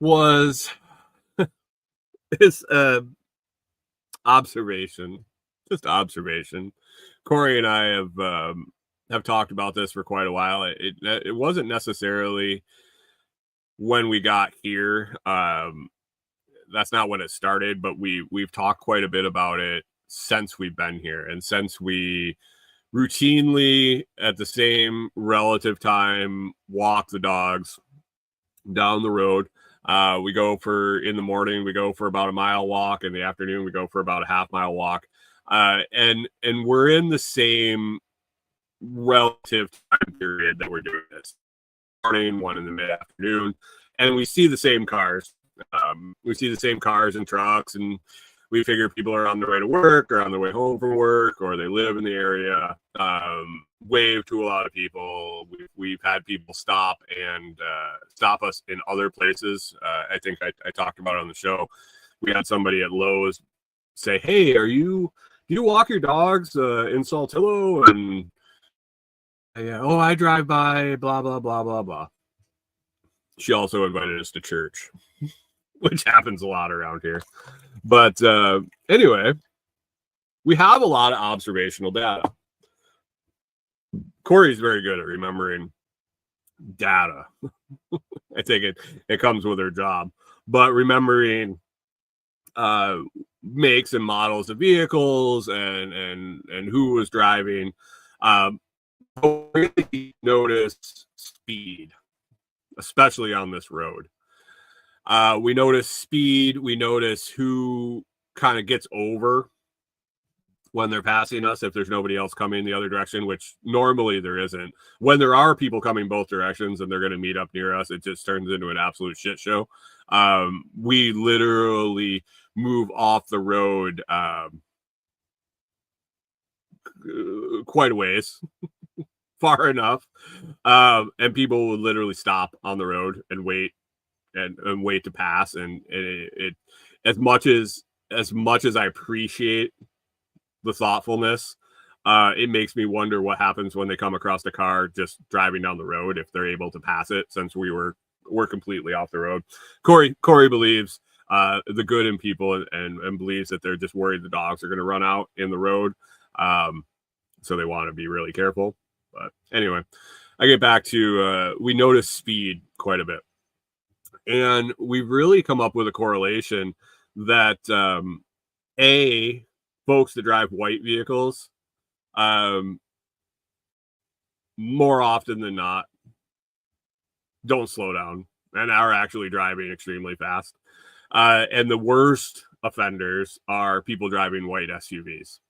Was this observation, just observation. Corey and I have talked about this for quite a while. It wasn't necessarily when we got here. That's not when it started, but we've talked quite a bit about it since we've been here, and since we routinely at the same relative time walk the dogs down the road. We go in the morning, we go for about a mile walk. In the afternoon, we go for about a half-mile walk. And we're in the same relative time period that we're doing this. Morning, one in the mid-afternoon, and we see the same cars. We see the same cars and trucks, and we figure people are on their way to work or on their way home from work, or they live in the area. Wave to a lot of people. We've had people stop us in other places. I think I talked about it on the show. We had somebody at Lowe's say, "Hey, do you walk your dogs in Saltillo?" And oh, I drive by, blah, blah, blah, blah, blah. She also invited us to church, which happens a lot around here. But anyway, we have a lot of observational data. Corey's very good at remembering data. I think it comes with her job. But remembering makes and models of vehicles and who was driving. Really notice speed, especially on this road. We notice speed. We notice who kind of gets over when they're passing us, if there's nobody else coming the other direction, which normally there isn't. When there are people coming both directions and they're going to meet up near us, it just turns into an absolute shit show. We literally move off the road quite a ways, far enough, and people would literally stop on the road and wait and wait to pass. And it as much as I appreciate the thoughtfulness, it makes me wonder what happens when they come across the car just driving down the road, if they're able to pass it, since we're completely off the road. Corey believes the good in people and believes that they're just worried the dogs are going to run out in the road, so they want to be really careful. But anyway, I get back to we notice speed quite a bit, and we've really come up with a correlation that folks that drive white vehicles, more often than not, don't slow down and are actually driving extremely fast. And the worst offenders are people driving white SUVs.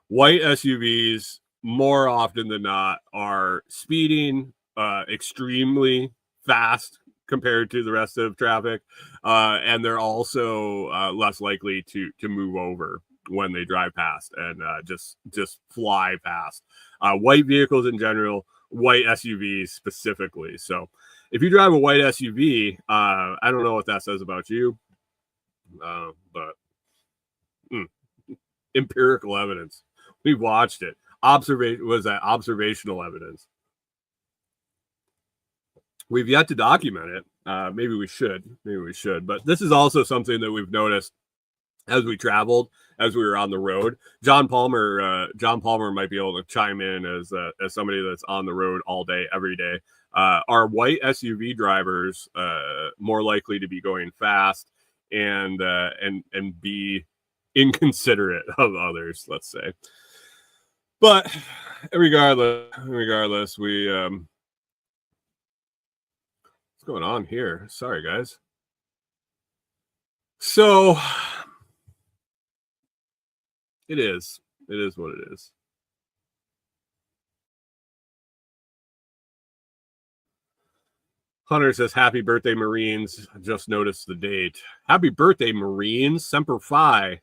White SUVs, more often than not, are speeding extremely fast compared to the rest of traffic, and they're also less likely to move over when they drive past and just fly past. White vehicles in general, white SUVs specifically. So if you drive a white SUV, I don't know what that says about you, but empirical evidence. We watched it. Observational evidence. We've yet to document it. Maybe we should. But this is also something that we've noticed as we traveled, as we were on the road. John Palmer might be able to chime in as somebody that's on the road all day, every day. Are white SUV drivers more likely to be going fast and be inconsiderate of others, let's say? But regardless, we what's going on here? Sorry, guys. So it is what it is. Hunter says, "Happy birthday, Marines." I just noticed the date. Happy birthday, Marines. Semper Fi.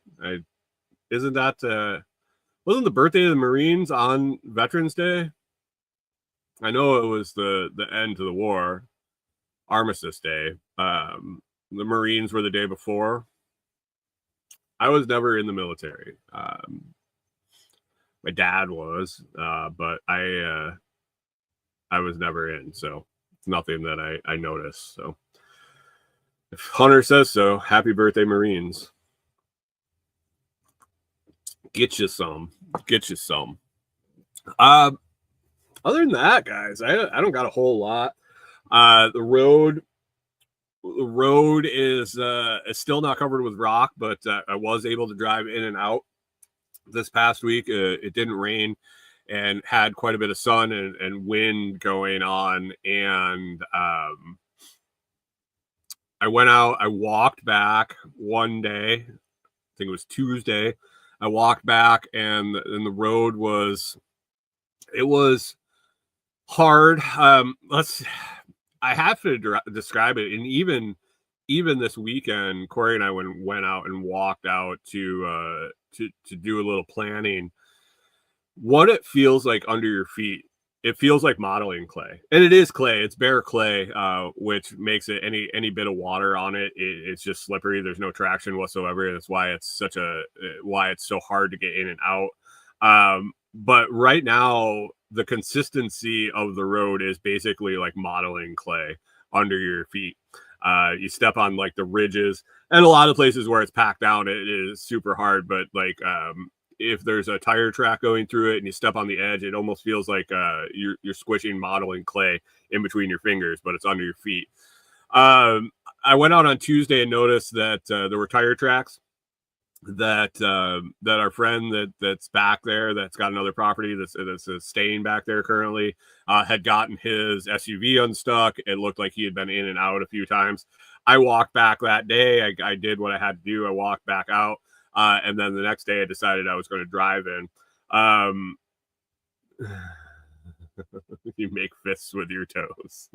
Isn't that wasn't the birthday of the Marines on Veterans Day? I know it was the end of the war, Armistice Day. The Marines were the day before. I was never in the military. My dad was, but I was never in, so it's nothing that I noticed. So if Hunter says so, happy birthday, Marines. Get you some. Other than that, guys, I don't got a whole lot. The road is still not covered with rock, but I was able to drive in and out this past week. It didn't rain and had quite a bit of sun and wind going on. And I went out, I walked back one day, I think it was Tuesday. I walked back and the road was hard. I have to describe it. And even this weekend, Corey and I went out and walked out to do a little planning. What it feels like under your feet, it feels like modeling clay, and it is clay. It's bare clay, which makes it any bit of water on it, it's just slippery. There's no traction whatsoever. That's why it's so hard to get in and out. But right now, the consistency of the road is basically like modeling clay under your feet. You step on like the ridges, and a lot of places where it's packed down, it is super hard. But like if there's a tire track going through it and you step on the edge, it almost feels like you're squishing modeling clay in between your fingers, but it's under your feet. I went out on Tuesday and noticed that there were tire tracks that our friend that's back there, that's got another property that's staying back there currently, had gotten his SUV unstuck. It looked like he had been in and out a few times. I walked back that day. I did what I had to do. I walked back out. And then the next day I decided I was going to drive in. You make fists with your toes.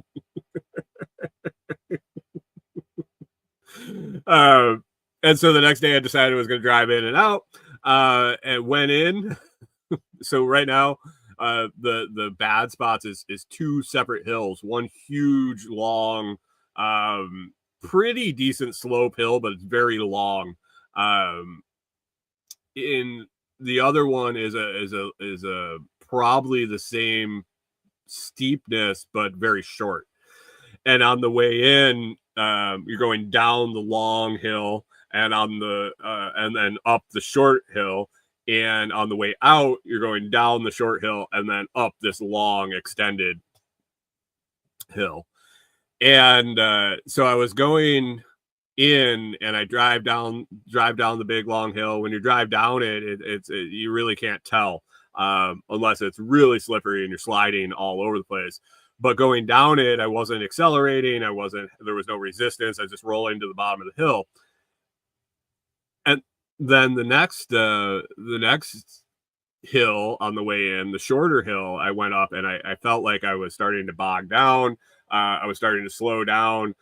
And so the next day I decided I was going to drive in and out, and went in. So right now, the bad spots is two separate hills, one huge, long, pretty decent slope hill, but it's very long. In the other one is a probably the same steepness, but very short. And on the way in, you're going down the long hill, and and then up the short hill. And on the way out, you're going down the short hill and then up this long extended hill. And so I was going in, and I drive down the big long hill. When you drive down it, you really can't tell unless it's really slippery and you're sliding all over the place. But going down it, I wasn't accelerating. There was no resistance. I was just rolling to the bottom of the hill. And then the next hill on the way in, the shorter hill, I went up, and I felt like I was starting to bog down. I was starting to slow down.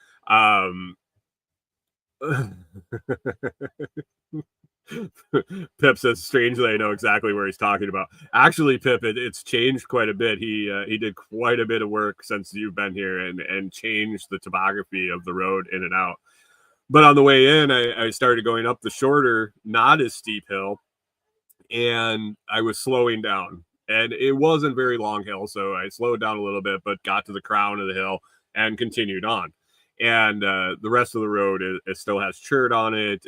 Pip says, strangely, I know exactly where he's talking about. Actually, Pip, it's changed quite a bit. He did quite a bit of work since you've been here and changed the topography of the road in and out. But on the way in, I started going up the shorter, not as steep hill, and I was slowing down. And it wasn't very long hill, so I slowed down a little bit, but got to the crown of the hill and continued on. And the rest of the road, it still has chert on it.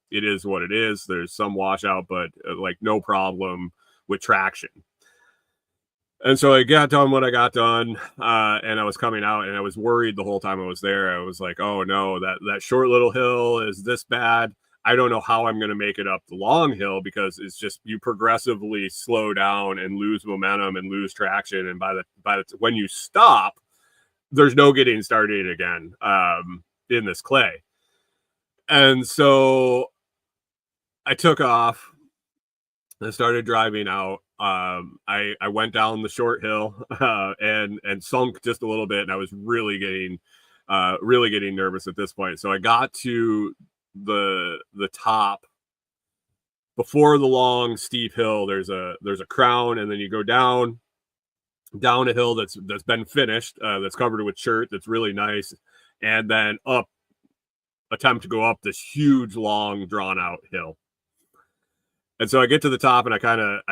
It is what it is. There's some washout, but like no problem with traction. And so I got done what I got done, and I was coming out, and I was worried the whole time I was there. I was like, "Oh no, that short little hill is this bad. I don't know how I'm going to make it up the long hill because it's just you progressively slow down and lose momentum and lose traction, and when you stop, there's no getting started again in this clay." And so I took off. I started driving out. I went down the short hill and sunk just a little bit, and I was really getting nervous at this point. So I got to the top before the long steep hill. There's a crown, and then you go down a hill that's been finished, that's covered with chert, that's really nice, and then attempt to go up this huge, long, drawn out hill. And so I get to the top and I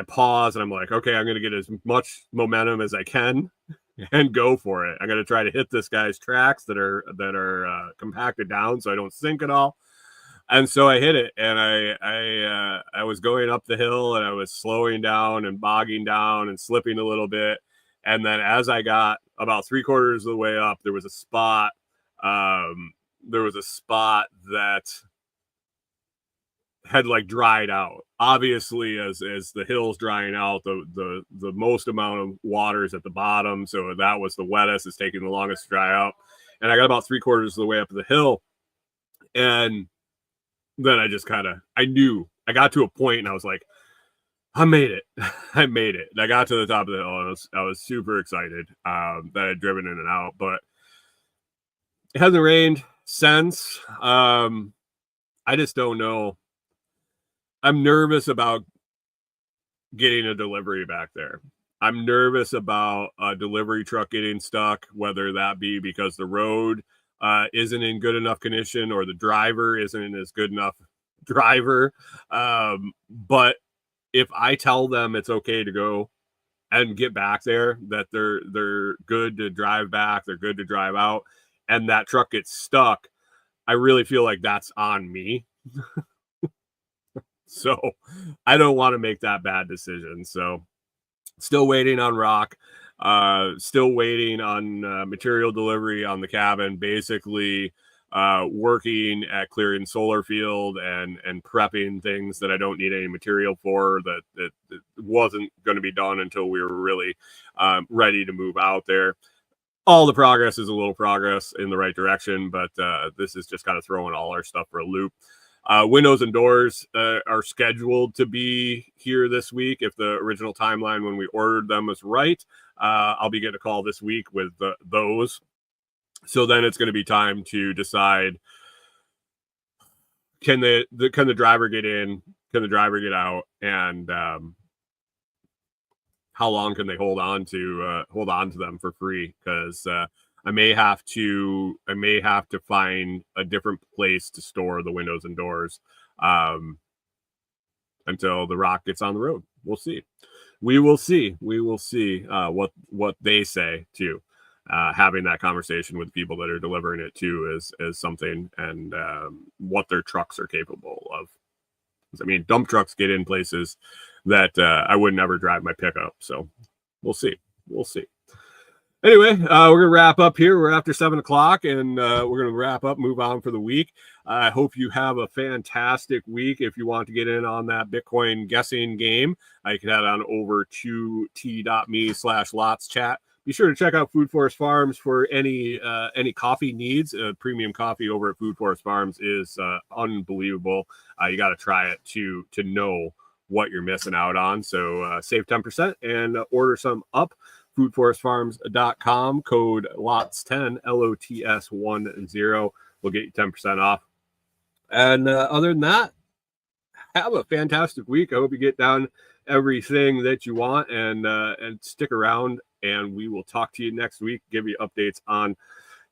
pause and I'm like, okay, I'm going to get as much momentum as I can and go for it. I'm going to try to hit this guy's tracks that are compacted down so I don't sink at all. And so I hit it, and I was going up the hill, and I was slowing down and bogging down and slipping a little bit. And then as I got about 3/4 of the way up, there was a spot. That had like dried out. Obviously, as the hill's drying out, the most amount of water is at the bottom, so that was the wettest. It's taking the longest to dry out. And I got about 3/4 of the way up the hill, and then I knew I got to a point, and I was like, I made it. I made it. And I got to the top of the hill, and I was super excited that I'd driven in and out, but it hasn't rained since. I just don't know. I'm nervous about getting a delivery back there. I'm nervous about a delivery truck getting stuck, whether that be because the road isn't in good enough condition or the driver isn't as good enough driver. But if I tell them it's okay to go and get back there, that they're good to drive back, they're good to drive out, and that truck gets stuck, I really feel like that's on me. So I don't want to make that bad decision. So still waiting on rock, still waiting on material delivery on the cabin, basically working at clearing solar field and prepping things that I don't need any material for, that wasn't going to be done until we were really ready to move out there. All the progress is a little progress in the right direction, but this is just kind of throwing all our stuff for a loop. Windows and doors are scheduled to be here this week. If the original timeline when we ordered them was right, I'll be getting a call this week with those. So then it's going to be time to decide, can the driver get in? Can the driver get out? And how long can they hold on to them for free? Because I may have to find a different place to store the windows and doors until the rock gets on the road. We'll see. We will see what they say too. Having that conversation with people that are delivering it too is something, and what their trucks are capable of. I mean, dump trucks get in places that I would never drive my pickup. So we'll see. Anyway, we're going to wrap up here. We're after 7 o'clock, and we're going to wrap up, move on for the week. I hope you have a fantastic week. If you want to get in on that Bitcoin guessing game, you can head on over to t.me/lots chat. Be sure to check out Food Forest Farms for any coffee needs. Premium coffee over at Food Forest Farms is unbelievable. You got to try it to know what you're missing out on. So save 10% and order some up. foodforestfarms.com, code LOTS10, LOTS10 will get you 10% off. And other than that, have a fantastic week. I hope you get down everything that you want, and stick around, and we will talk to you next week, give you updates on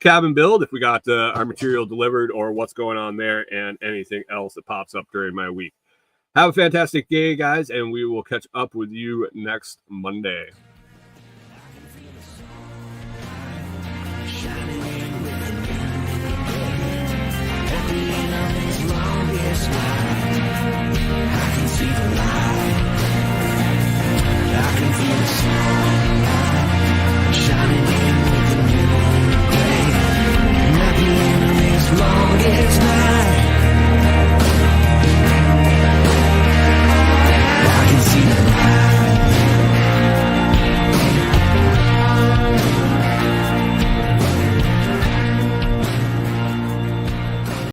cabin build, if we got our material delivered or what's going on there, and anything else that pops up during my week. Have a fantastic day, guys, and we will catch up with you next Monday.